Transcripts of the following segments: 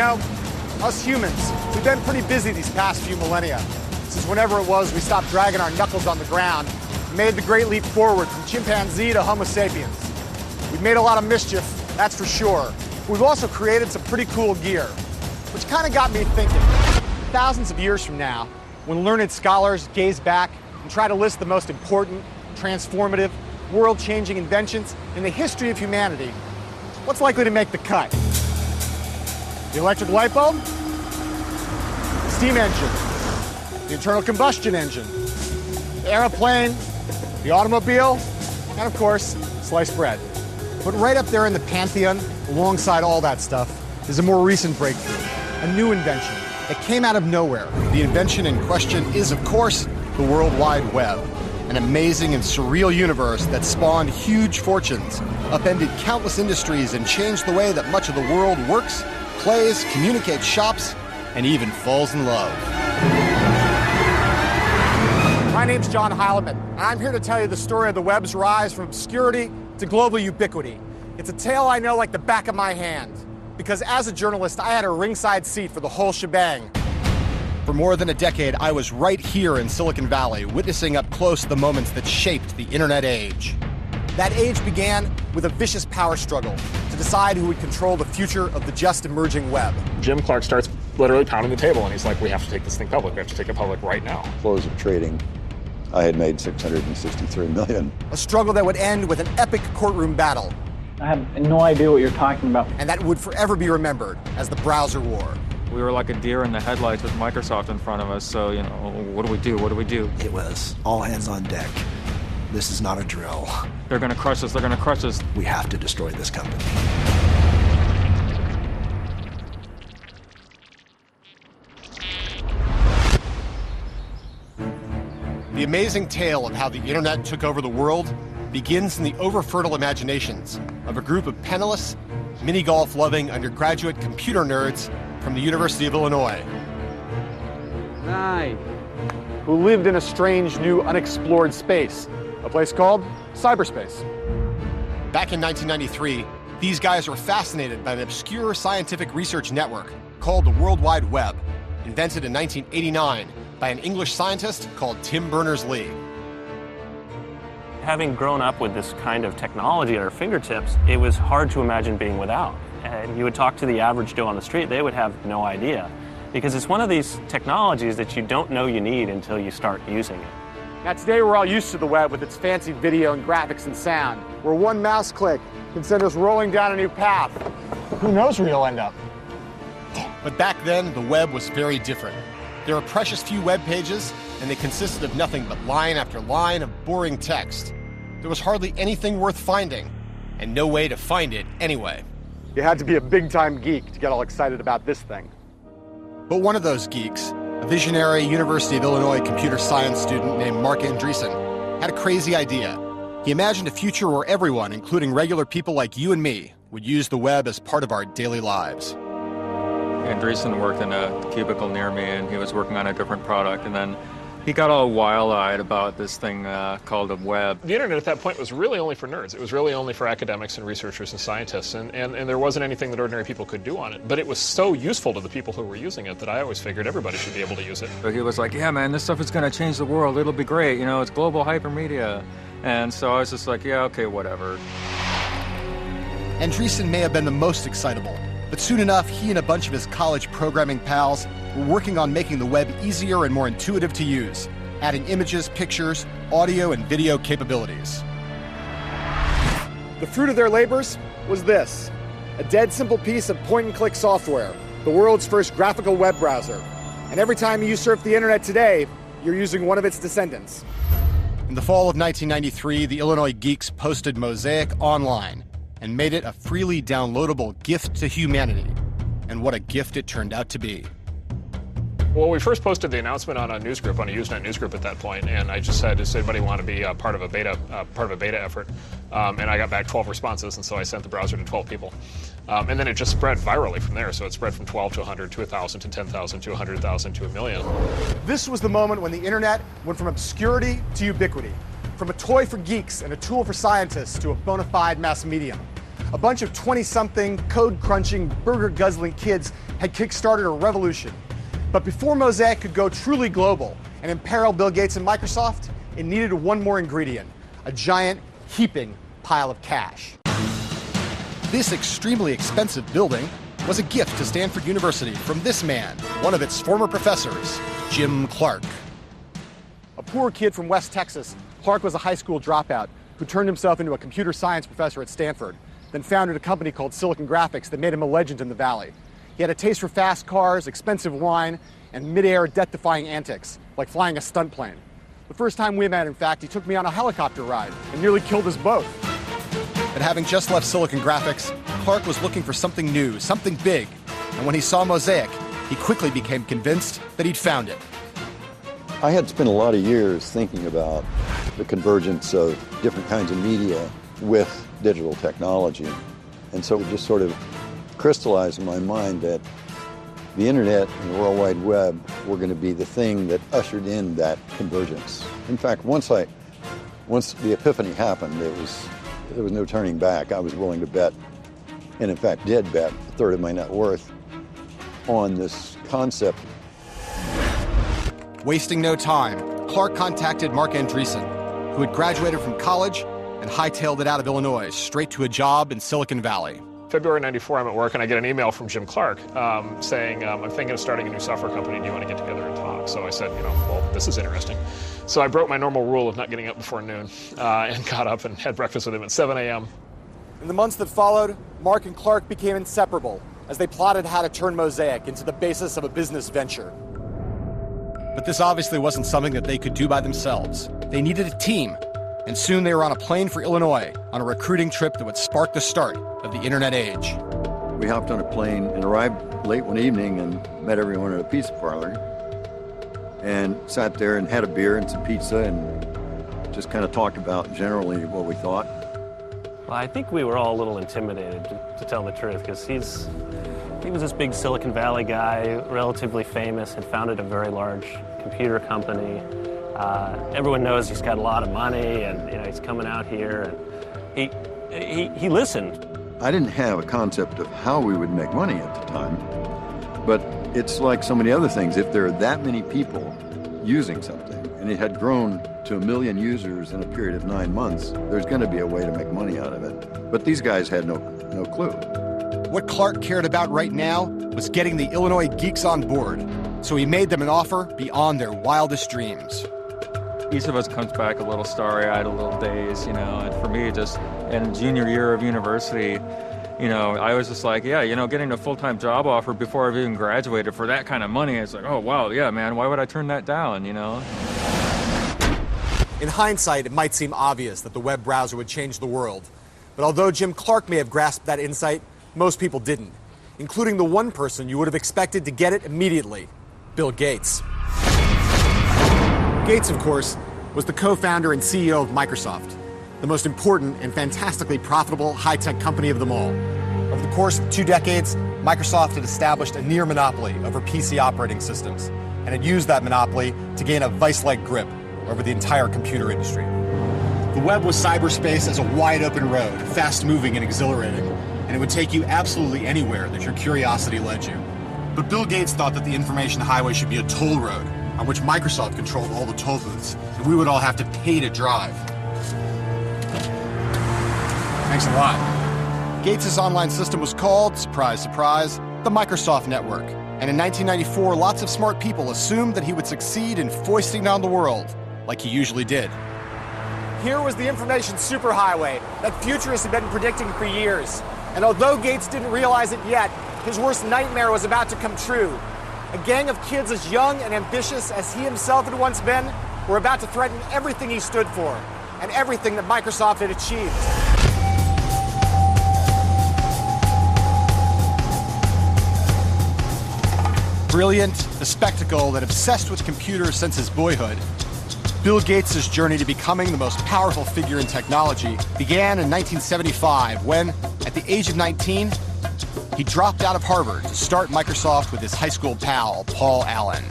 know, us humans, we've been pretty busy these past few millennia. Since whenever it was we stopped dragging our knuckles on the ground and made the great leap forward from chimpanzee to Homo sapiens. We've made a lot of mischief, that's for sure. We've also created some pretty cool gear, which kind of got me thinking. Thousands of years from now, when learned scholars gaze back and try to list the most important, transformative, world-changing inventions in the history of humanity, what's likely to make the cut? The electric light bulb? The steam engine? The internal combustion engine? The airplane? The automobile? And of course, sliced bread. But right up there in the pantheon, alongside all that stuff, is a more recent breakthrough, a new invention that came out of nowhere. The invention in question is, of course, the World Wide Web, an amazing and surreal universe that spawned huge fortunes, upended countless industries, and changed the way that much of the world works, plays, communicates, shops, and even falls in love. My name's John Heilemann, and I'm here to tell you the story of the web's rise from obscurity to global ubiquity. It's a tale I know like the back of my hand, because as a journalist, I had a ringside seat for the whole shebang. For more than a decade, I was right here in Silicon Valley, witnessing up close the moments that shaped the internet age. That age began with a vicious power struggle to decide who would control the future of the just emerging web. Jim Clark starts literally pounding the table, and he's like, we have to take this thing public. We have to take it public right now. Close of trading, I had made $663 million. A struggle that would end with an epic courtroom battle. I have no idea what you're talking about. And that would forever be remembered as the browser war. We were like a deer in the headlights with Microsoft in front of us, so, you know, what do we do? What do we do? It was all hands on deck. This is not a drill. They're gonna crush us, they're gonna crush us. We have to destroy this company. The amazing tale of how the internet took over the world begins in the over-fertile imaginations of a group of penniless, mini-golf loving undergraduate computer nerds from the University of Illinois. Hi. Who lived in a strange new unexplored space, a place called cyberspace. Back in 1993, these guys were fascinated by an obscure scientific research network called the World Wide Web, invented in 1989 by an English scientist called Tim Berners-Lee. Having grown up with this kind of technology at our fingertips, it was hard to imagine being without. And you would talk to the average Joe on the street, they would have no idea. Because it's one of these technologies that you don't know you need until you start using it. Now today we're all used to the web with its fancy video and graphics and sound, where one mouse click can send us rolling down a new path. Who knows where you'll end up? But back then, the web was very different. There were precious few web pages, and they consisted of nothing but line after line of boring text. There was hardly anything worth finding, and no way to find it anyway. You had to be a big-time geek to get all excited about this thing. But one of those geeks, a visionary University of Illinois computer science student named Mark Andreessen, had a crazy idea. He imagined a future where everyone, including regular people like you and me, would use the web as part of our daily lives. Andreessen worked in a cubicle near me, and he was working on a different product, and then he got all wild-eyed about this thing called the web. The internet at that point was really only for nerds. It was really only for academics and researchers and scientists, and there wasn't anything that ordinary people could do on it. But it was so useful to the people who were using it that I always figured everybody should be able to use it. So he was like, yeah, man, this stuff is going to change the world. It'll be great. You know, it's global hypermedia. And so I was just like, yeah, okay, whatever. Andreessen may have been the most excitable, but soon enough, he and a bunch of his college programming pals were working on making the web easier and more intuitive to use, adding images, pictures, audio, and video capabilities. The fruit of their labors was this: a dead simple piece of point-and-click software, the world's first graphical web browser. And every time you surf the internet today, you're using one of its descendants. In the fall of 1993, the Illinois geeks posted Mosaic online and made it a freely downloadable gift to humanity. And what a gift it turned out to be. Well, we first posted the announcement on a newsgroup, on a Usenet newsgroup at that point, and I just said, does anybody want to be part of a beta effort? And I got back 12 responses, and so I sent the browser to 12 people. And then it just spread virally from there. So it spread from 12 to 100 to 1,000 to 10,000 to 100,000 to 1 million. This was the moment when the internet went from obscurity to ubiquity, from a toy for geeks and a tool for scientists to a bona fide mass medium. A bunch of 20-something, code-crunching, burger-guzzling kids had kick-started a revolution. But before Mosaic could go truly global and imperil Bill Gates and Microsoft, it needed one more ingredient, a giant, heaping pile of cash. This extremely expensive building was a gift to Stanford University from this man, one of its former professors, Jim Clark. A poor kid from West Texas, Clark was a high school dropout who turned himself into a computer science professor at Stanford, then founded a company called Silicon Graphics that made him a legend in the Valley. He had a taste for fast cars, expensive wine, and mid-air death-defying antics, like flying a stunt plane. The first time we met, in fact, he took me on a helicopter ride and nearly killed us both. But having just left Silicon Graphics, Clark was looking for something new, something big. And when he saw Mosaic, he quickly became convinced that he'd found it. I had spent a lot of years thinking about the convergence of different kinds of media with digital technology. And so it just sort of crystallized in my mind that the internet and the World Wide Web were going to be the thing that ushered in that convergence. In fact, once the epiphany happened, there was no turning back. I was willing to bet, and in fact did bet, a third of my net worth on this concept. Wasting no time, Clark contacted Mark Andreessen, who had graduated from college and hightailed it out of Illinois straight to a job in Silicon Valley. February '94, I'm at work and I get an email from Jim Clark saying, I'm thinking of starting a new software company. Do you want to get together and talk? So I said, well, this is interesting. So I broke my normal rule of not getting up before noon and got up and had breakfast with him at 7 a.m. In the months that followed, Mark and Clark became inseparable as they plotted how to turn Mosaic into the basis of a business venture. But this obviously wasn't something that they could do by themselves. They needed a team. And soon they were on a plane for Illinois on a recruiting trip that would spark the start of the internet age. We hopped on a plane and arrived late one evening and met everyone at a pizza parlor and sat there and had a beer and some pizza and just kind of talked about generally what we thought. Well, I think we were all a little intimidated, to tell the truth, because he was this big Silicon Valley guy, relatively famous, had founded a very large computer company. Everyone knows he's got a lot of money, and he's coming out here, and he listened. I didn't have a concept of how we would make money at the time, but it's like so many other things. If there are that many people using something, and it had grown to 1 million users in a period of 9 months, there's going to be a way to make money out of it. But these guys had no clue. What Clark cared about right now was getting the Illinois geeks on board, so he made them an offer beyond their wildest dreams. Each of us comes back a little starry-eyed, a little dazed, and for me, just in junior year of university, I was just like, getting a full-time job offer before I've even graduated for that kind of money, it's like, oh, wow, yeah, man, why would I turn that down, In hindsight, it might seem obvious that the web browser would change the world. But although Jim Clark may have grasped that insight, most people didn't, including the one person you would have expected to get it immediately, Bill Gates. Gates, of course, was the co-founder and CEO of Microsoft, the most important and fantastically profitable high-tech company of them all. Over the course of 2 decades, Microsoft had established a near monopoly over PC operating systems, and had used that monopoly to gain a vice-like grip over the entire computer industry. The web was cyberspace as a wide-open road, fast-moving and exhilarating, and it would take you absolutely anywhere that your curiosity led you. But Bill Gates thought that the information highway should be a toll road, on which Microsoft controlled all the toll booths, and we would all have to pay to drive. Thanks a lot. Gates' online system was called, surprise, surprise, the Microsoft Network. And in 1994, lots of smart people assumed that he would succeed in foisting down the world, like he usually did. Here was the information superhighway that futurists had been predicting for years. And although Gates didn't realize it yet, his worst nightmare was about to come true. A gang of kids as young and ambitious as he himself had once been were about to threaten everything he stood for and everything that Microsoft had achieved. Brilliant, a spectacle that obsessed with computers since his boyhood, Bill Gates' journey to becoming the most powerful figure in technology began in 1975 when, at the age of 19, he dropped out of Harvard to start Microsoft with his high school pal, Paul Allen.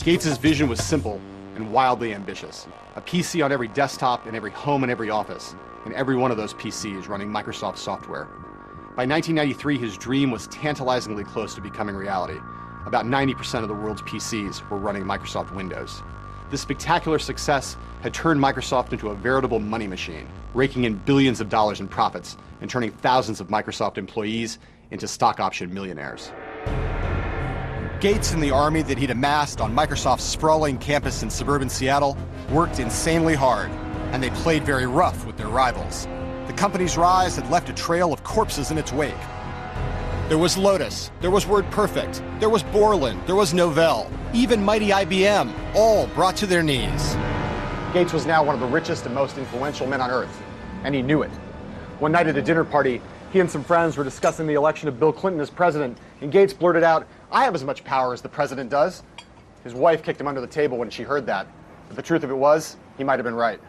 Gates' vision was simple and wildly ambitious. A PC on every desktop in every home and every office, and every one of those PCs running Microsoft software. By 1993, his dream was tantalizingly close to becoming reality. About 90% of the world's PCs were running Microsoft Windows. This spectacular success had turned Microsoft into a veritable money machine, raking in billions of dollars in profits and turning thousands of Microsoft employees into stock option millionaires. Gates and the army that he'd amassed on Microsoft's sprawling campus in suburban Seattle worked insanely hard, and they played very rough with their rivals. The company's rise had left a trail of corpses in its wake. There was Lotus, there was WordPerfect, there was Borland, there was Novell, even mighty IBM, all brought to their knees. Gates was now one of the richest and most influential men on earth, and he knew it. One night at a dinner party, he and some friends were discussing the election of Bill Clinton as president, and Gates blurted out, "I have as much power as the president does." His wife kicked him under the table when she heard that, but the truth of it was, he might have been right.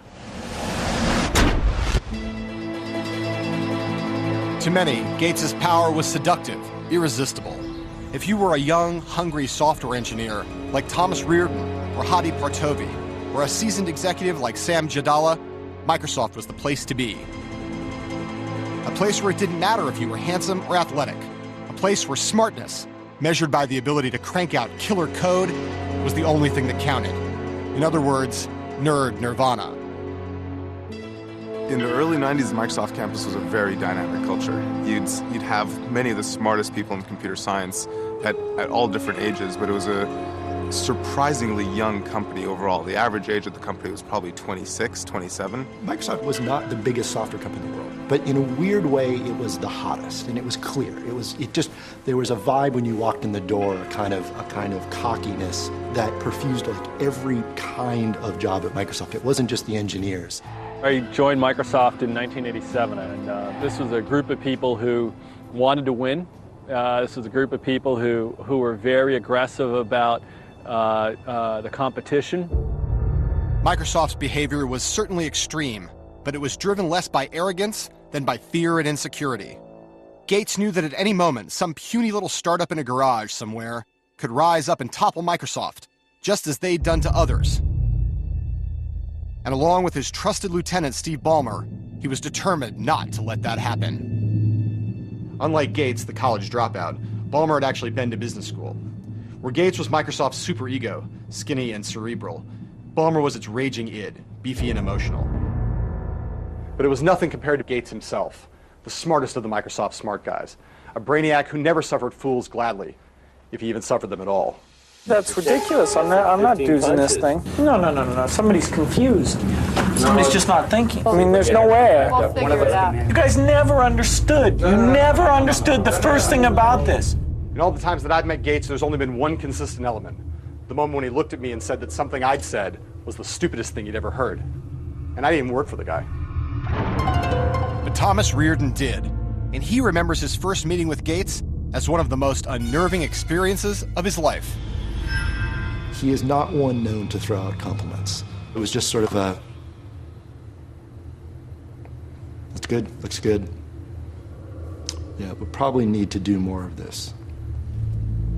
To many, Gates' power was seductive, irresistible. If you were a young, hungry software engineer like Thomas Reardon or Hadi Partovi, or a seasoned executive like Sam Jadala, Microsoft was the place to be. A place where it didn't matter if you were handsome or athletic. A place where smartness, measured by the ability to crank out killer code, was the only thing that counted. In other words, nerd nirvana. In the early 90s, the Microsoft campus was a very dynamic culture. You'd have many of the smartest people in computer science at all different ages, but it was a surprisingly young company overall. The average age of the company was probably 26, 27. Microsoft was not the biggest software company in the world, but in a weird way, it was the hottest, and it was clear. There was a vibe when you walked in the door, a kind of cockiness that perfused like every kind of job at Microsoft. It wasn't just the engineers. I joined Microsoft in 1987, and this was a group of people who wanted to win. This was a group of people who were very aggressive about the competition. Microsoft's behavior was certainly extreme, but it was driven less by arrogance than by fear and insecurity. Gates knew that at any moment, some puny little startup in a garage somewhere could rise up and topple Microsoft, just as they'd done to others. And along with his trusted lieutenant, Steve Ballmer, he was determined not to let that happen. Unlike Gates, the college dropout, Ballmer had actually been to business school. Where Gates was Microsoft's superego, skinny and cerebral, Ballmer was its raging id, beefy and emotional. But it was nothing compared to Gates himself, the smartest of the Microsoft smart guys, a brainiac who never suffered fools gladly, if he even suffered them at all. That's ridiculous. I'm not using this thing. No. Somebody's confused. Somebody's just not thinking. I mean, there's no way. We'll figure it out. You guys never understood. You never understood the first thing about this. In all the times that I've met Gates, there's only been one consistent element. The moment when he looked at me and said that something I'd said was the stupidest thing he'd ever heard. And I didn't even work for the guy. But Thomas Reardon did. And he remembers his first meeting with Gates as one of the most unnerving experiences of his life. He is not one known to throw out compliments. It was just sort of a, that's good, looks good. Yeah, we probably need to do more of this.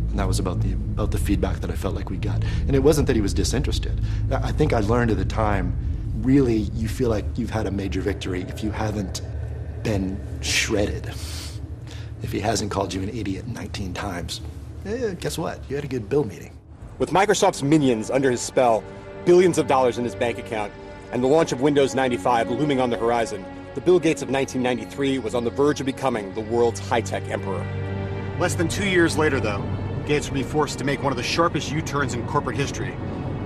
And that was about the feedback that I felt like we got. And it wasn't that he was disinterested. I think I learned at the time, really, you feel like you've had a major victory if you haven't been shredded. If he hasn't called you an idiot 19 times, guess what? You had a good Bill meeting. With Microsoft's minions under his spell, billions of dollars in his bank account, and the launch of Windows 95 looming on the horizon, the Bill Gates of 1993 was on the verge of becoming the world's high-tech emperor. Less than 2 years later, though, Gates would be forced to make one of the sharpest U-turns in corporate history,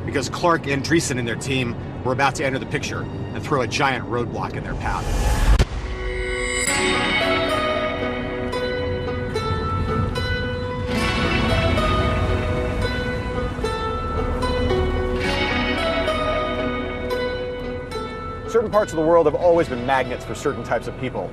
because Clark, Andreessen, and their team were about to enter the picture and throw a giant roadblock in their path. Certain parts of the world have always been magnets for certain types of people.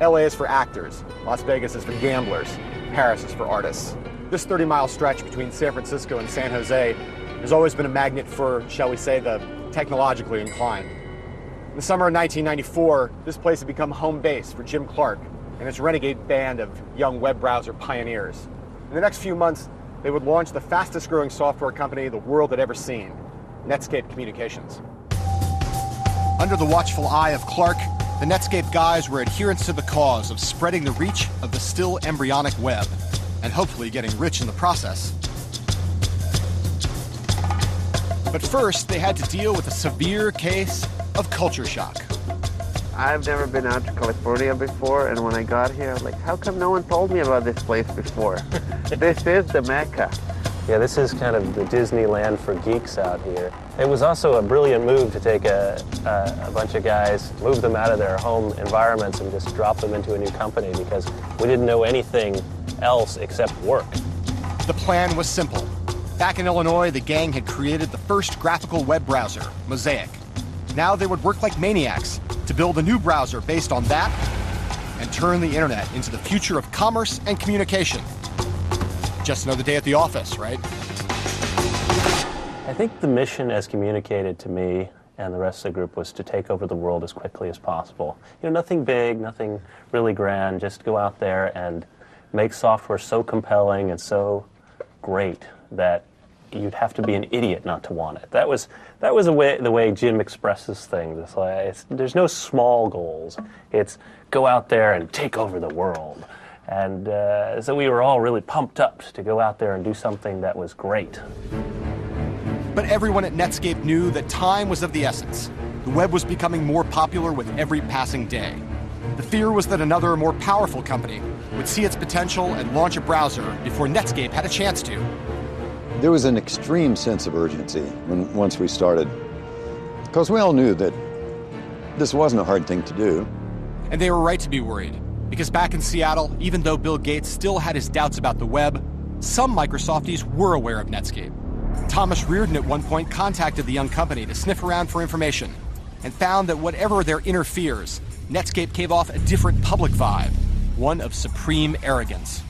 LA is for actors, Las Vegas is for gamblers, Paris is for artists. This 30-mile stretch between San Francisco and San Jose has always been a magnet for, shall we say, the technologically inclined. In the summer of 1994, this place had become home base for Jim Clark and his renegade band of young web browser pioneers. In the next few months, they would launch the fastest growing software company the world had ever seen, Netscape Communications. Under the watchful eye of Clark, the Netscape guys were adherents to the cause of spreading the reach of the still embryonic web, and hopefully getting rich in the process. But first, they had to deal with a severe case of culture shock. I've never been out to California before, and when I got here, I was like, how come no one told me about this place before? This is the Mecca. Yeah, this is kind of the Disneyland for geeks out here. It was also a brilliant move to take a bunch of guys, move them out of their home environments and just drop them into a new company because we didn't know anything else except work. The plan was simple. Back in Illinois, the gang had created the first graphical web browser, Mosaic. Now they would work like maniacs to build a new browser based on that and turn the internet into the future of commerce and communication. Just another day at the office, right? I think the mission as communicated to me and the rest of the group was to take over the world as quickly as possible. You know, nothing big, nothing really grand, just go out there and make software so compelling and so great that you'd have to be an idiot not to want it. That was the way Jim expresses things. It's like, there's no small goals. It's go out there and take over the world. And so we were all really pumped up to go out there and do something that was great. But everyone at Netscape knew that time was of the essence. The web was becoming more popular with every passing day. The fear was that another, more powerful company would see its potential and launch a browser before Netscape had a chance to. There was an extreme sense of urgency once we started, because we all knew that this wasn't a hard thing to do. And they were right to be worried, because back in Seattle, even though Bill Gates still had his doubts about the web, some Microsofties were aware of Netscape. Thomas Reardon at one point contacted the young company to sniff around for information and found that whatever their inner fears, Netscape gave off a different public vibe, one of supreme arrogance.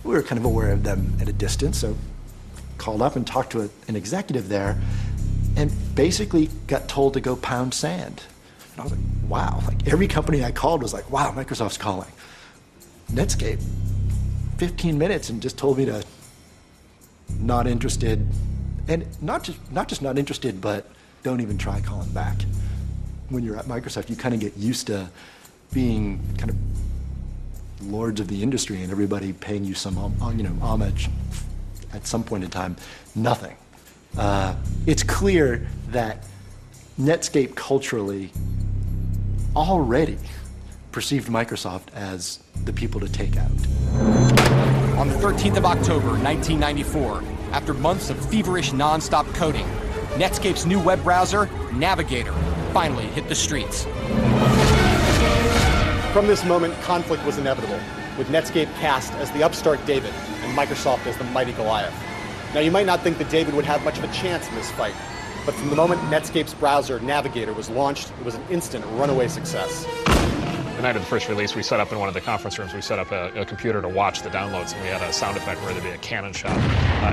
We were kind of aware of them at a distance, so called up and talked to an executive there and basically got told to go pound sand. And I was like, wow, like every company I called was like, wow, Microsoft's calling. Netscape, 15 minutes and just told me to not interested. And not just not interested, but don't even try calling back. When you're at Microsoft, you kind of get used to being kind of lords of the industry and everybody paying you some homage. At some point in time, nothing. It's clear that Netscape culturally already perceived Microsoft as the people to take out. On the 13th of October, 1994, after months of feverish non-stop coding, Netscape's new web browser, Navigator, finally hit the streets. From this moment, conflict was inevitable, with Netscape cast as the upstart David and Microsoft as the mighty Goliath. Now, you might not think that David would have much of a chance in this fight, but from the moment Netscape's browser, Navigator, was launched, it was an instant runaway success. The night of the first release, we set up in one of the conference rooms, we set up a computer to watch the downloads, and we had a sound effect where there'd be a cannon shot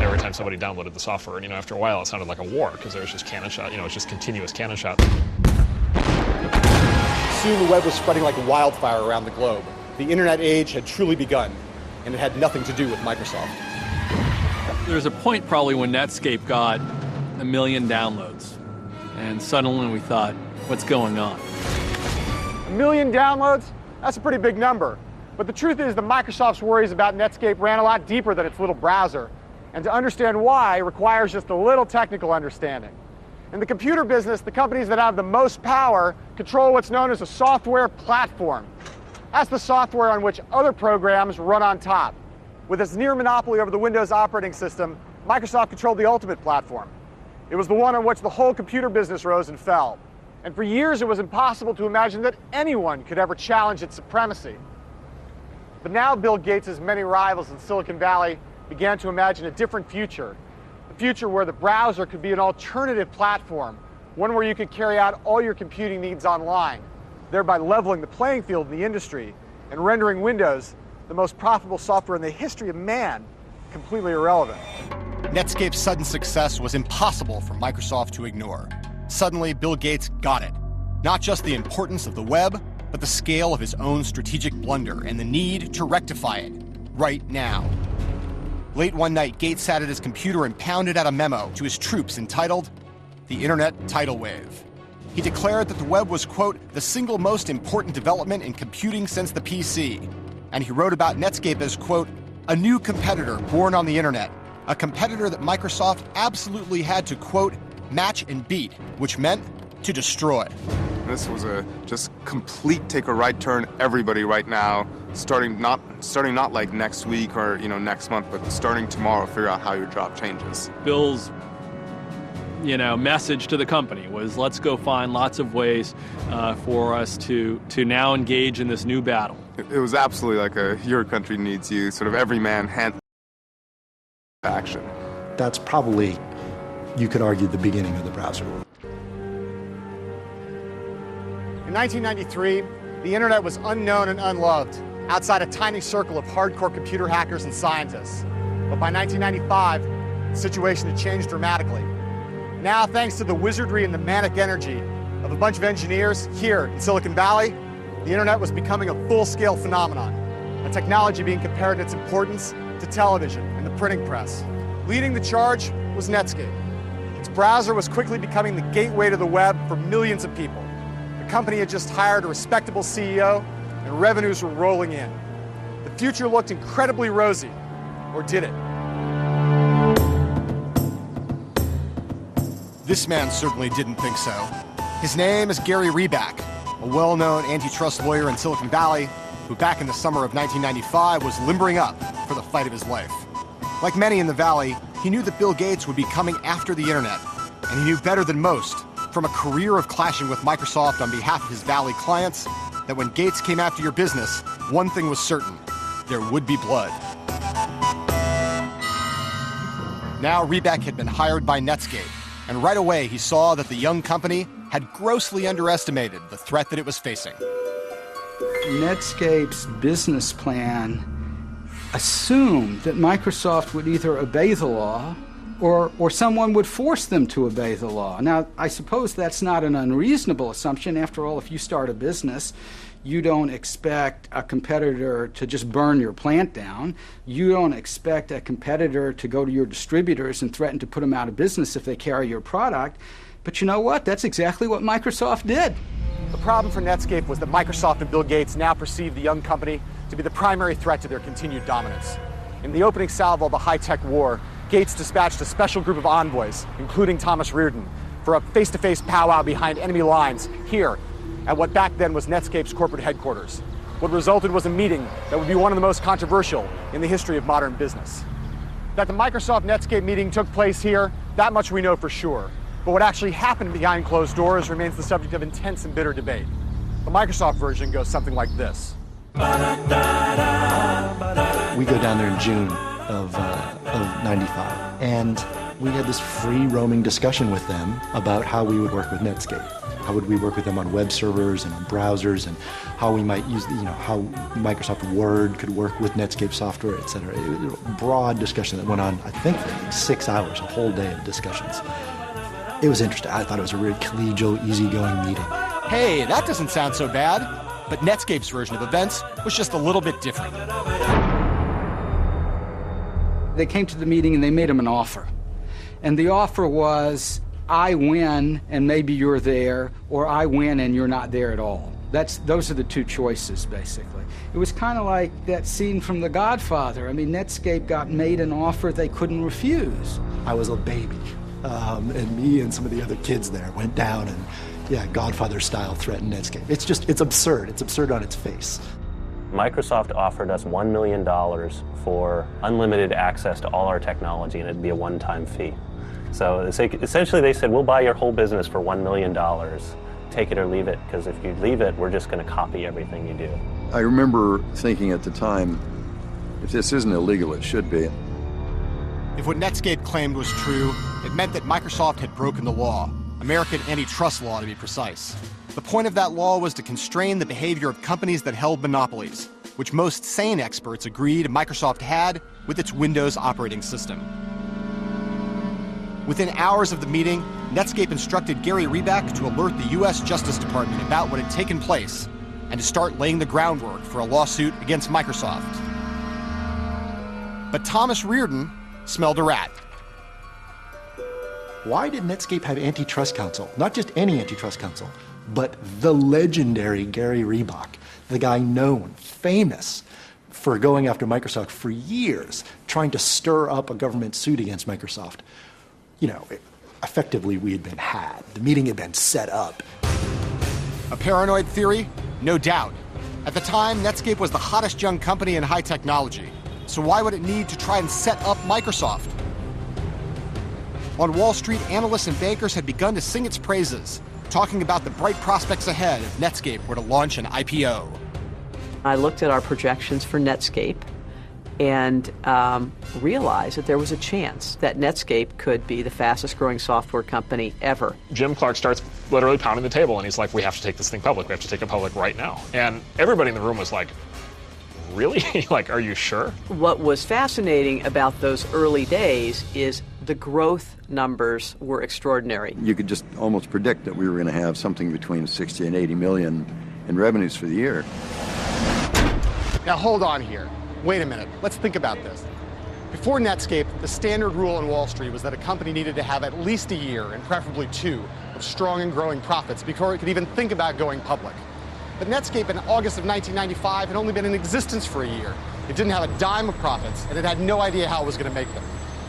every time somebody downloaded the software. And, after a while, it sounded like a war, because there was just cannon shot, it's just continuous cannon shot. Soon, the web was spreading like wildfire around the globe. The internet age had truly begun, and it had nothing to do with Microsoft. There was a point probably when Netscape got 1 million downloads, and suddenly we thought, what's going on? 1 million downloads? That's a pretty big number. But the truth is that Microsoft's worries about Netscape ran a lot deeper than its little browser. And to understand why requires just a little technical understanding. In the computer business, the companies that have the most power control what's known as a software platform. That's the software on which other programs run on top. With its near monopoly over the Windows operating system, Microsoft controlled the ultimate platform. It was the one on which the whole computer business rose and fell. And for years, it was impossible to imagine that anyone could ever challenge its supremacy. But now Bill Gates' many rivals in Silicon Valley began to imagine a different future. A future where the browser could be an alternative platform, one where you could carry out all your computing needs online, thereby leveling the playing field in the industry and rendering Windows, the most profitable software in the history of man, completely irrelevant. Netscape's sudden success was impossible for Microsoft to ignore. Suddenly, Bill Gates got it. Not just the importance of the web, but the scale of his own strategic blunder and the need to rectify it right now. Late one night, Gates sat at his computer and pounded out a memo to his troops entitled, "The Internet Tidal Wave." he declared that the web was, quote, the single most important development in computing since the PC. And he wrote about Netscape as, quote, a new competitor born on the internet, a competitor that Microsoft absolutely had to, quote, match and beat, which meant to destroy. This was a just complete take a right turn, everybody right now, starting not like next week or next month, but starting tomorrow, figure out how your job changes. Bill's message to the company was, let's go find lots of ways for us to now engage in this new battle. It was absolutely like your country needs you, sort of every man hand action. That's probably, you could argue, the beginning of the browser. In 1993, the internet was unknown and unloved outside a tiny circle of hardcore computer hackers and scientists. But by 1995, the situation had changed dramatically. Now, thanks to the wizardry and the manic energy of a bunch of engineers here in Silicon Valley, the internet was becoming a full-scale phenomenon, a technology being compared in its importance to television and the printing press. Leading the charge was Netscape. Its browser was quickly becoming the gateway to the web for millions of people. The company had just hired a respectable CEO, and revenues were rolling in. The future looked incredibly rosy, or did it? This man certainly didn't think so. His name is Gary Reback, a well-known antitrust lawyer in Silicon Valley who back in the summer of 1995 was limbering up for the fight of his life. Like many in the Valley, he knew that Bill Gates would be coming after the internet, and he knew better than most, from a career of clashing with Microsoft on behalf of his Valley clients, that when Gates came after your business, one thing was certain: there would be blood. Now Reback had been hired by Netscape, and right away he saw that the young company had grossly underestimated the threat that it was facing. Netscape's business plan assumed that Microsoft would either obey the law or someone would force them to obey the law. Now, I suppose that's not an unreasonable assumption. After all, if you start a business, you don't expect a competitor to just burn your plant down. You don't expect a competitor to go to your distributors and threaten to put them out of business if they carry your product. But you know what? That's exactly what Microsoft did. The problem for Netscape was that Microsoft and Bill Gates now perceived the young company to be the primary threat to their continued dominance. In the opening salvo of the high-tech war, Gates dispatched a special group of envoys, including Thomas Reardon, for a face-to-face powwow behind enemy lines here at what back then was Netscape's corporate headquarters. What resulted was a meeting that would be one of the most controversial in the history of modern business. That the Microsoft-Netscape meeting took place here, that much we know for sure. But what actually happened behind closed doors remains the subject of intense and bitter debate. The Microsoft version goes something like this. We go down there in June of 95, and we had this free roaming discussion with them about how we would work with Netscape. How would we work with them on web servers and on browsers, and how we might use, how Microsoft Word could work with Netscape software, etc. It was a broad discussion that went on, I think, for like 6 hours, a whole day of discussions. It was interesting. I thought it was a really collegial, easygoing meeting. Hey, that doesn't sound so bad. But Netscape's version of events was just a little bit different. They came to the meeting and they made him an offer. And the offer was, I win and maybe you're there, or I win and you're not there at all. Those are the two choices, basically. It was kind of like that scene from The Godfather. I mean, Netscape got made an offer they couldn't refuse. I was a baby, and me and some of the other kids there went down and, yeah, Godfather-style threatened Netscape. It's absurd. It's absurd on its face. Microsoft offered us $1 million for unlimited access to all our technology, and it'd be a one-time fee. So essentially they said, we'll buy your whole business for $1 million. Take it or leave it, because if you leave it, we're just going to copy everything you do. I remember thinking at the time, if this isn't illegal, it should be. If what Netscape claimed was true, it meant that Microsoft had broken the law. American antitrust law, to be precise. The point of that law was to constrain the behavior of companies that held monopolies, which most sane experts agreed Microsoft had with its Windows operating system. Within hours of the meeting, Netscape instructed Gary Reback to alert the U.S. Justice Department about what had taken place and to start laying the groundwork for a lawsuit against Microsoft. But Thomas Reardon smelled a rat. Why did Netscape have antitrust counsel? Not just any antitrust counsel, but the legendary Gary Reebok, the guy known, famous, for going after Microsoft for years, trying to stir up a government suit against Microsoft. You know, effectively we had been had. The meeting had been set up. A paranoid theory? No doubt. At the time, Netscape was the hottest young company in high technology. So why would it need to try and set up Microsoft? On Wall Street, analysts and bankers had begun to sing its praises, talking about the bright prospects ahead if Netscape were to launch an IPO. I looked at our projections for Netscape and realized that there was a chance that Netscape could be the fastest growing software company ever. Jim Clark starts literally pounding the table and he's like, we have to take this thing public. We have to take it public right now. And everybody in the room was like, really? Like, are you sure? What was fascinating about those early days is the growth numbers were extraordinary. You could just almost predict that we were going to have something between 60 and 80 million in revenues for the year. Now hold on here. Wait a minute. Let's think about this. Before Netscape, the standard rule on Wall Street was that a company needed to have at least a year, and preferably 2, of strong and growing profits before it could even think about going public. But Netscape in August of 1995 had only been in existence for a year. It didn't have a dime of profits, and it had no idea how it was going to make them.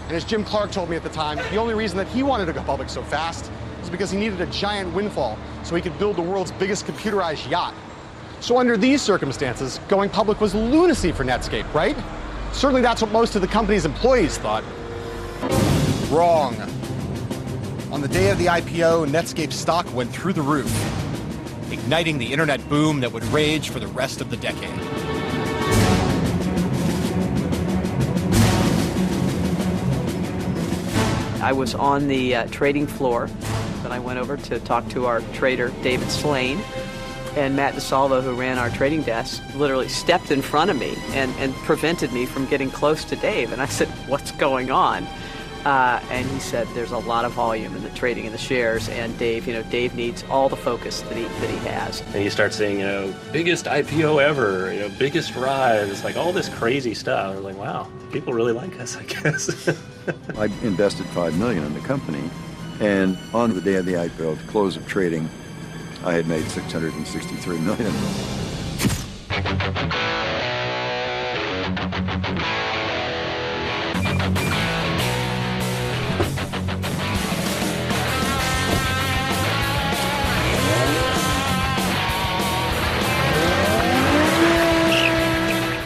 And as Jim Clark told me at the time, the only reason that he wanted to go public so fast was because he needed a giant windfall so he could build the world's biggest computerized yacht. So under these circumstances, going public was lunacy for Netscape, right? Certainly that's what most of the company's employees thought. Wrong. On the day of the IPO, Netscape stock went through the roof, igniting the internet boom that would rage for the rest of the decade. I was on the trading floor, and I went over to talk to our trader, David Slane, and Matt DeSalvo, who ran our trading desk, literally stepped in front of me and prevented me from getting close to Dave. And I said, what's going on? And he said, there's a lot of volume in the trading in the shares, and Dave needs all the focus that he has. And you start saying, biggest IPO ever, biggest rise, like all this crazy stuff. I was like, wow, people really like us, I guess. I invested $5 million in the company, and on the day of the IPO, at the close of trading, I had made $663 million.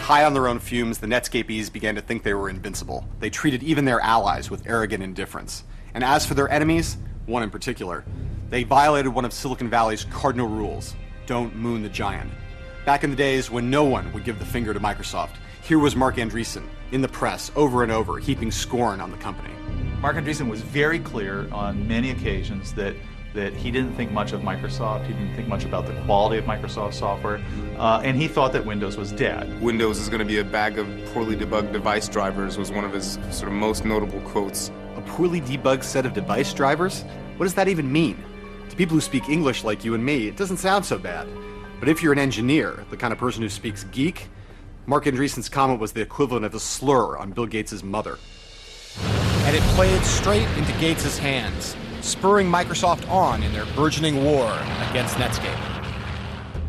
High on their own fumes, the Netscapies began to think they were invincible. They treated even their allies with arrogant indifference. And as for their enemies, one in particular, they violated one of Silicon Valley's cardinal rules: don't moon the giant. Back in the days when no one would give the finger to Microsoft, here was Marc Andreessen in the press over and over, heaping scorn on the company. Marc Andreessen was very clear on many occasions that he didn't think much of Microsoft, he didn't think much about the quality of Microsoft software, and he thought that Windows was dead. Windows is going to be a bag of poorly debugged device drivers was one of his sort of most notable quotes. A poorly debugged set of device drivers? What does that even mean? To people who speak English like you and me, it doesn't sound so bad. But if you're an engineer, the kind of person who speaks geek, Marc Andreessen's comment was the equivalent of a slur on Bill Gates' mother. And it played straight into Gates' hands, spurring Microsoft on in their burgeoning war against Netscape.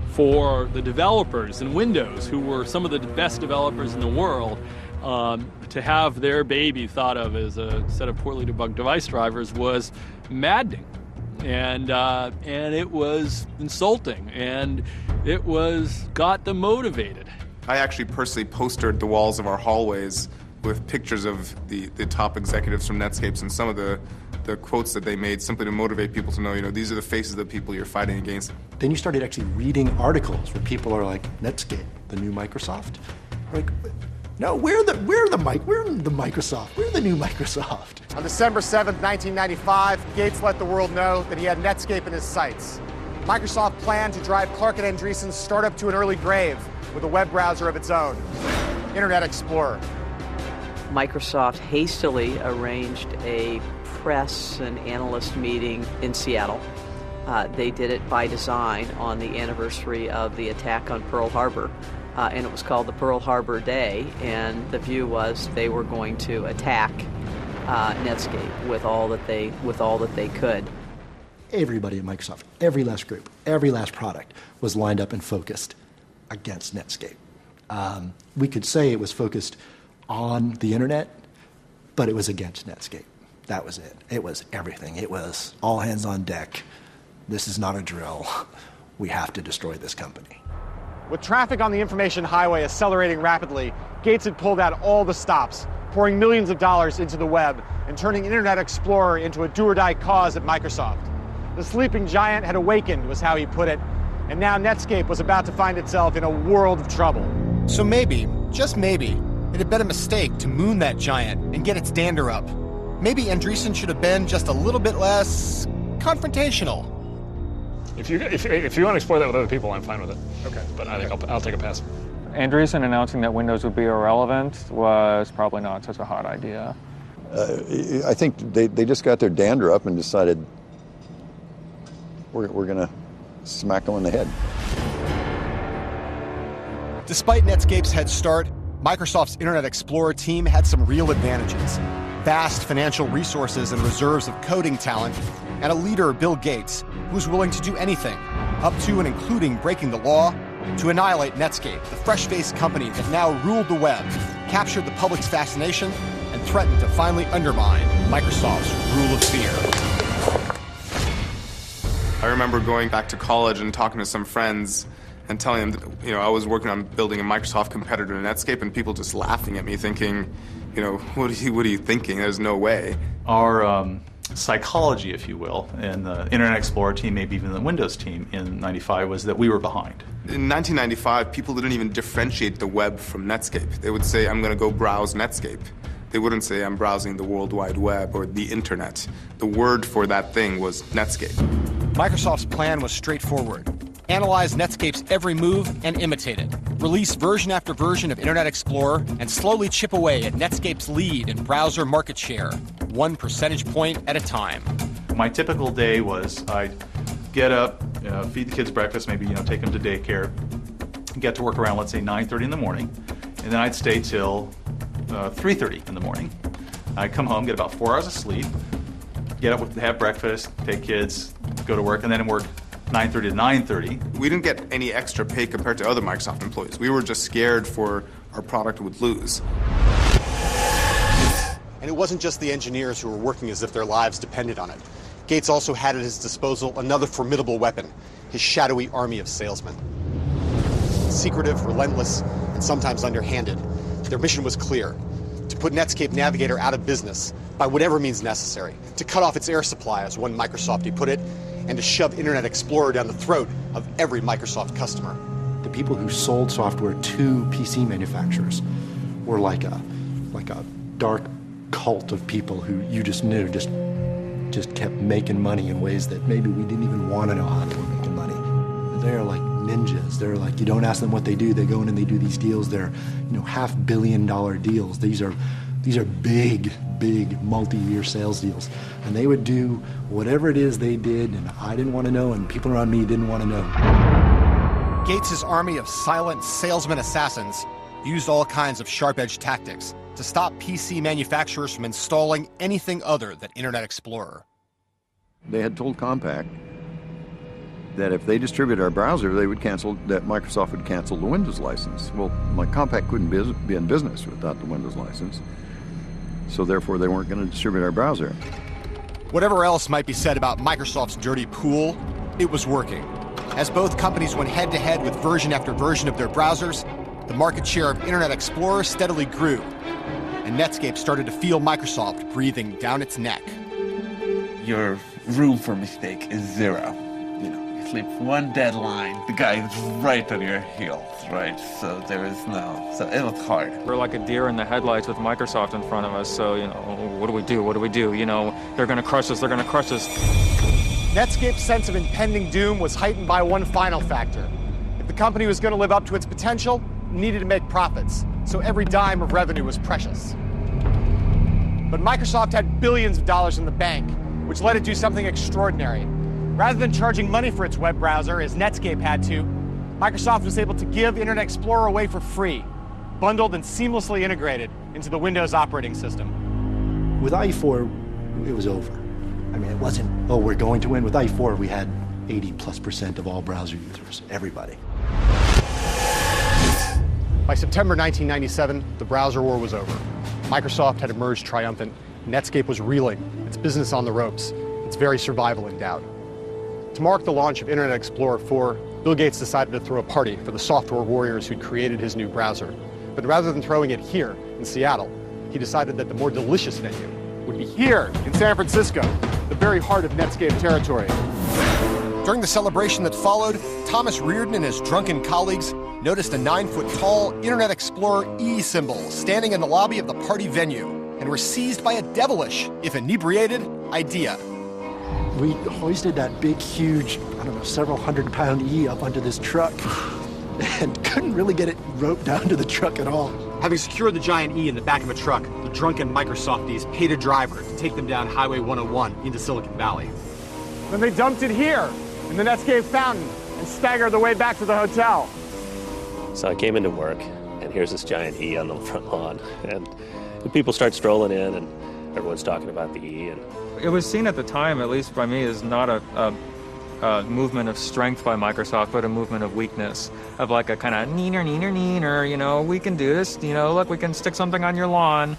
For the developers in Windows, who were some of the best developers in the world, to have their baby thought of as a set of poorly debugged device drivers was maddening. And it was insulting, and it got them motivated. I actually personally postered the walls of our hallways with pictures of the top executives from Netscape and some of the quotes that they made simply to motivate people to know, these are the faces of the people you're fighting against. Then you started actually reading articles where people are like, Netscape, the new Microsoft? Like, no, we're the Microsoft. We're the new Microsoft. On December 7th, 1995, Gates let the world know that he had Netscape in his sights. Microsoft planned to drive Clark and Andreessen's startup to an early grave with a web browser of its own, Internet Explorer. Microsoft hastily arranged a press and analyst meeting in Seattle. They did it by design on the anniversary of the attack on Pearl Harbor, and it was called the Pearl Harbor Day, and the view was they were going to attack Netscape with all that they could. Everybody at Microsoft, every last group, every last product was lined up and focused against Netscape. We could say it was focused on the internet, but it was against Netscape. That was it. It was everything. It was all hands on deck. This is not a drill. We have to destroy this company. With traffic on the information highway accelerating rapidly, Gates had pulled out all the stops, pouring millions of dollars into the web and turning Internet Explorer into a do-or-die cause at Microsoft. The sleeping giant had awakened, was how he put it, and now Netscape was about to find itself in a world of trouble. So maybe, just maybe, it had been a mistake to moon that giant and get its dander up. Maybe Andreessen should have been just a little bit less confrontational. If you want to explore that with other people, I'm fine with it. Okay. But I think I'll take a pass. Andreessen announcing that Windows would be irrelevant was probably not such a hot idea. I think they just got their dander up and decided we're going to smack them in the head. Despite Netscape's head start, Microsoft's Internet Explorer team had some real advantages. Vast financial resources and reserves of coding talent, and a leader, Bill Gates, who was willing to do anything, up to and including breaking the law, to annihilate Netscape, the fresh-faced company that now ruled the web, captured the public's fascination, and threatened to finally undermine Microsoft's rule of fear. I remember going back to college and talking to some friends and telling them that, I was working on building a Microsoft competitor to Netscape, and people just laughing at me, thinking, what are you thinking? There's no way. Our psychology, if you will, in the Internet Explorer team, maybe even the Windows team in '95, was that we were behind. In 1995, people didn't even differentiate the web from Netscape. They would say, I'm going to go browse Netscape. They wouldn't say, I'm browsing the World Wide Web or the Internet. The word for that thing was Netscape. Microsoft's plan was straightforward. Analyze Netscape's every move and imitate it. Release version after version of Internet Explorer and slowly chip away at Netscape's lead in browser market share, 1 percentage point at a time. My typical day was I'd get up, feed the kids breakfast, maybe take them to daycare, get to work around, let's say, 9:30 in the morning, and then I'd stay till 3:30 in the morning. I'd come home, get about 4 hours of sleep, get up, have breakfast, take kids, go to work, and then work 9:30 to 9:30. We didn't get any extra pay compared to other Microsoft employees. We were just scared for our product would lose. And it wasn't just the engineers who were working as if their lives depended on it. Gates also had at his disposal another formidable weapon, his shadowy army of salesmen. Secretive, relentless, and sometimes underhanded, their mission was clear: to put Netscape Navigator out of business by whatever means necessary, to cut off its air supply, as one Microsoftie put it, and to shove Internet Explorer down the throat of every Microsoft customer. The people who sold software to PC manufacturers were like a dark cult of people who you just knew just kept making money in ways that maybe we didn't even want to know how they were making money. They're like ninjas. They're like, you don't ask them what they do, they go in and they do these deals. They're $500 million deals. These are big multi-year sales deals. And they would do whatever it is they did, and I didn't want to know, and people around me didn't want to know. Gates' army of silent salesman assassins used all kinds of sharp-edged tactics to stop PC manufacturers from installing anything other than Internet Explorer. They had told Compaq that if they distributed our browser, that Microsoft would cancel the Windows license. Well, Compaq couldn't be in business without the Windows license, so therefore they weren't going to distribute our browser. Whatever else might be said about Microsoft's dirty pool, it was working. As both companies went head-to-head with version after version of their browsers, the market share of Internet Explorer steadily grew, and Netscape started to feel Microsoft breathing down its neck. Your room for mistake is 0. You sleep one deadline, the guy is right on your heels, right? So so it was hard. We're like a deer in the headlights with Microsoft in front of us, so, what do we do? What do we do? They're going to crush us. They're going to crush us. Netscape's sense of impending doom was heightened by one final factor. If the company was going to live up to its potential, it needed to make profits, so every dime of revenue was precious. But Microsoft had billions of dollars in the bank, which let it do something extraordinary. Rather than charging money for its web browser, as Netscape had to, Microsoft was able to give Internet Explorer away for free, bundled and seamlessly integrated into the Windows operating system. With IE4, it was over. I mean, it wasn't, oh, we're going to win. With IE4, we had 80+% of all browser users, everybody. By September 1997, the browser war was over. Microsoft had emerged triumphant. Netscape was reeling, its business on the ropes, its very survival in doubt. To mark the launch of Internet Explorer 4, Bill Gates decided to throw a party for the software warriors who'd created his new browser. But rather than throwing it here in Seattle, he decided that the more delicious venue would be here in San Francisco, the very heart of Netscape territory. During the celebration that followed, Thomas Reardon and his drunken colleagues noticed a 9-foot-tall Internet Explorer E symbol standing in the lobby of the party venue and were seized by a devilish, if inebriated, idea. We hoisted that big, huge, I don't know, several hundred-pound E up onto this truck and couldn't really get it roped down to the truck at all. Having secured the giant E in the back of a truck, the drunken Microsofties paid a driver to take them down Highway 101 into Silicon Valley. Then they dumped it here in the Netscape fountain and staggered their way back to the hotel. So I came into work, and here's this giant E on the front lawn, and people start strolling in, and everyone's talking about the E. And it was seen at the time, at least by me, as not a movement of strength by Microsoft, but a movement of weakness, of like a kind of neener, you know, we can do this, you know, look, we can stick something on your lawn.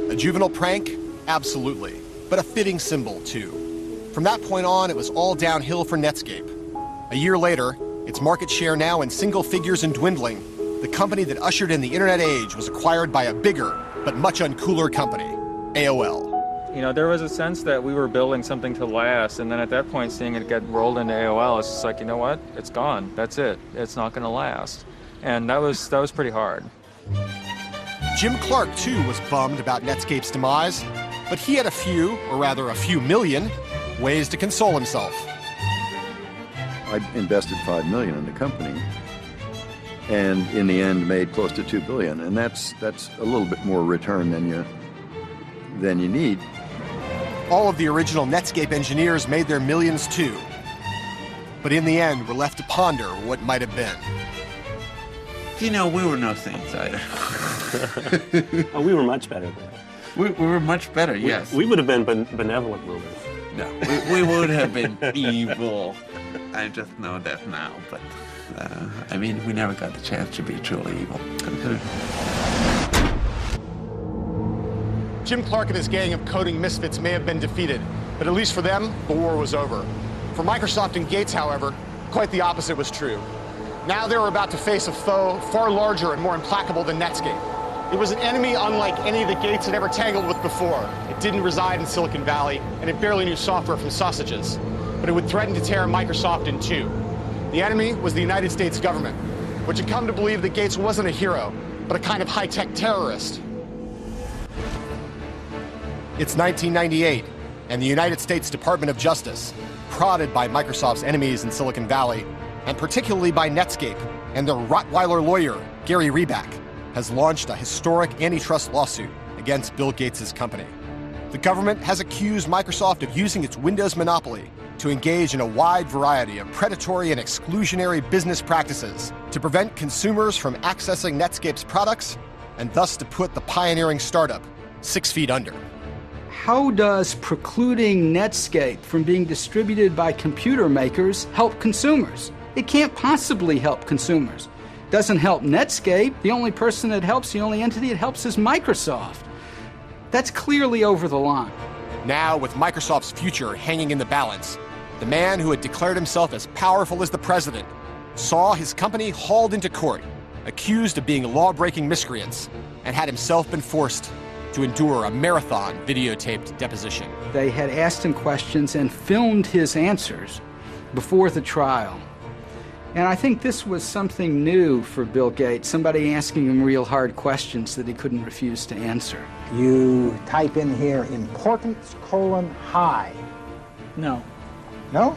A juvenile prank? Absolutely. But a fitting symbol, too. From that point on, it was all downhill for Netscape. A year later, its market share now in single figures and dwindling, the company that ushered in the internet age was acquired by a bigger, but much uncooler company, AOL. You know, there was a sense that we were building something to last, and then at that point, seeing it get rolled into AOL, it's just like, you know what? It's gone. That's it. It's not going to last. And that was pretty hard. Jim Clark, too, was bummed about Netscape's demise, but he had a few, or rather a few million, ways to console himself. I invested $5 million in the company, and in the end made close to $2 billion, and that's a little bit more return than you need. All of the original Netscape engineers made their millions too, but in the end were left to ponder what might have been. You know, we were no saints either. Oh, we were much better then. We were much better, yes. We would have been benevolent rulers. No, we would have been evil. I just know that now, but I mean, we never got the chance to be truly evil. Jim Clark and his gang of coding misfits may have been defeated, but at least for them, the war was over. For Microsoft and Gates, however, quite the opposite was true. Now they were about to face a foe far larger and more implacable than Netscape. It was an enemy unlike any that Gates had ever tangled with before. It didn't reside in Silicon Valley, and it barely knew software from sausages. But it would threaten to tear Microsoft in two. The enemy was the United States government, which had come to believe that Gates wasn't a hero, but a kind of high-tech terrorist. It's 1998, and the United States Department of Justice, prodded by Microsoft's enemies in Silicon Valley, and particularly by Netscape and their Rottweiler lawyer, Gary Reback, has launched a historic antitrust lawsuit against Bill Gates' company. The government has accused Microsoft of using its Windows monopoly to engage in a wide variety of predatory and exclusionary business practices to prevent consumers from accessing Netscape's products and thus to put the pioneering startup 6 feet under. How does precluding Netscape from being distributed by computer makers help consumers? It can't possibly help consumers. Doesn't help Netscape. The only person it helps, the only entity it helps is Microsoft. That's clearly over the line. Now, with Microsoft's future hanging in the balance, the man who had declared himself as powerful as the president saw his company hauled into court, accused of being law-breaking miscreants, and had himself been forced to endure a marathon videotaped deposition. They had asked him questions and filmed his answers before the trial. And I think this was something new for Bill Gates, somebody asking him real hard questions that he couldn't refuse to answer. You type in here, importance, high. No. No?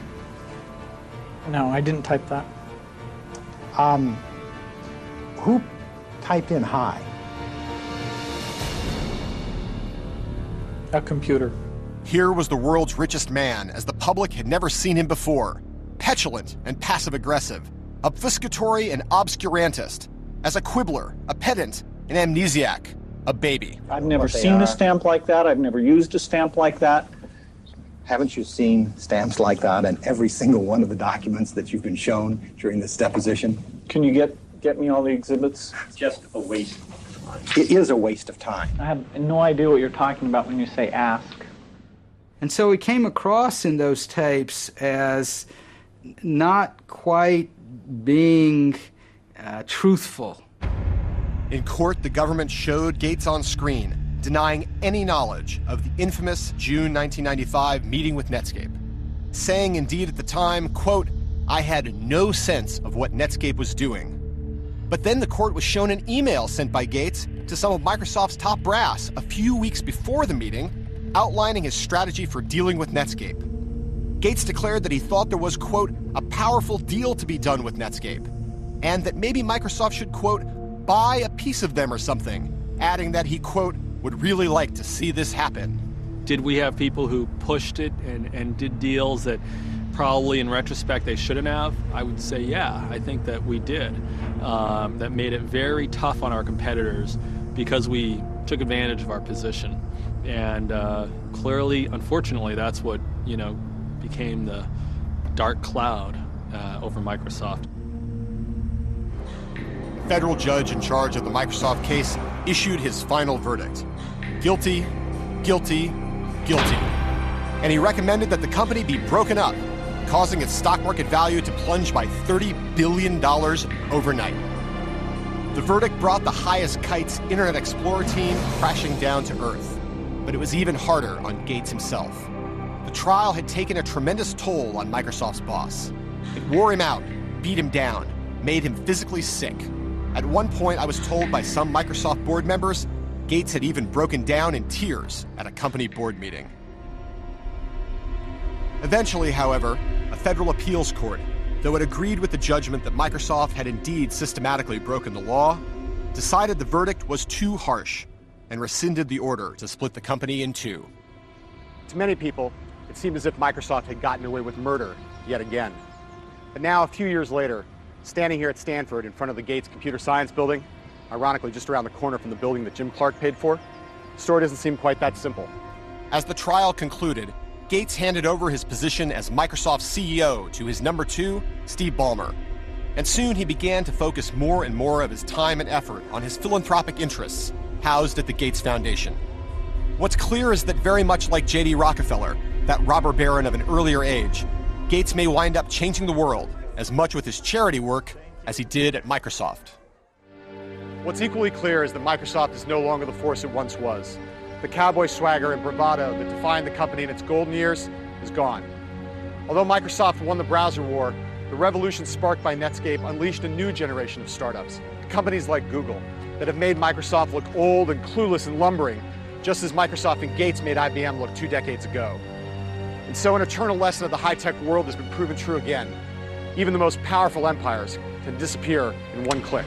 No, I didn't type that. Who typed in high? A computer. Here was the world's richest man, as the public had never seen him before. Petulant and passive-aggressive, obfuscatory and obscurantist, as a quibbler, a pedant, an amnesiac, a baby. I've never seen a stamp like that. I've never used a stamp like that. Haven't you seen stamps like that in every single one of the documents that you've been shown during this deposition? Can you get me all the exhibits? It's just a waste of time. It is a waste of time. I have no idea what you're talking about when you say ask. And so he came across in those tapes as not quite being truthful. In court, the government showed Gates on screen, denying any knowledge of the infamous June 1995 meeting with Netscape, saying indeed at the time, quote, "I had no sense of what Netscape was doing." But then the court was shown an email sent by Gates to some of Microsoft's top brass a few weeks before the meeting, outlining his strategy for dealing with Netscape. Gates declared that he thought there was, quote, "a powerful deal to be done with Netscape," and that maybe Microsoft should, quote, "buy a piece of them or something," adding that he, quote, "would really like to see this happen." Did we have people who pushed it and did deals that probably in retrospect they shouldn't have? I would say, yeah, I think that we did. That made it very tough on our competitors because we took advantage of our position. And clearly, unfortunately, that's what, became the dark cloud over Microsoft. The federal judge in charge of the Microsoft case issued his final verdict. Guilty, guilty, guilty. And he recommended that the company be broken up, causing its stock market value to plunge by $30 billion overnight. The verdict brought the highest kite's Internet Explorer team crashing down to earth. But it was even harder on Gates himself. The trial had taken a tremendous toll on Microsoft's boss. It wore him out, beat him down, made him physically sick. At one point, I was told by some Microsoft board members, Gates had even broken down in tears at a company board meeting. Eventually, however, a federal appeals court, though it agreed with the judgment that Microsoft had indeed systematically broken the law, decided the verdict was too harsh and rescinded the order to split the company in two. To many people, it seemed as if Microsoft had gotten away with murder yet again. But now, a few years later, standing here at Stanford in front of the Gates Computer Science Building, ironically just around the corner from the building that Jim Clark paid for, the story doesn't seem quite that simple. As the trial concluded, Gates handed over his position as Microsoft's CEO to his number two, Steve Ballmer. And soon he began to focus more and more of his time and effort on his philanthropic interests, housed at the Gates Foundation. What's clear is that very much like J.D. Rockefeller, that robber baron of an earlier age, Gates may wind up changing the world as much with his charity work as he did at Microsoft. What's equally clear is that Microsoft is no longer the force it once was. The cowboy swagger and bravado that defined the company in its golden years is gone. Although Microsoft won the browser war, the revolution sparked by Netscape unleashed a new generation of startups, companies like Google, that have made Microsoft look old and clueless and lumbering, just as Microsoft and Gates made IBM look 2 decades ago. And so an eternal lesson of the high-tech world has been proven true again. Even the most powerful empires can disappear in one click.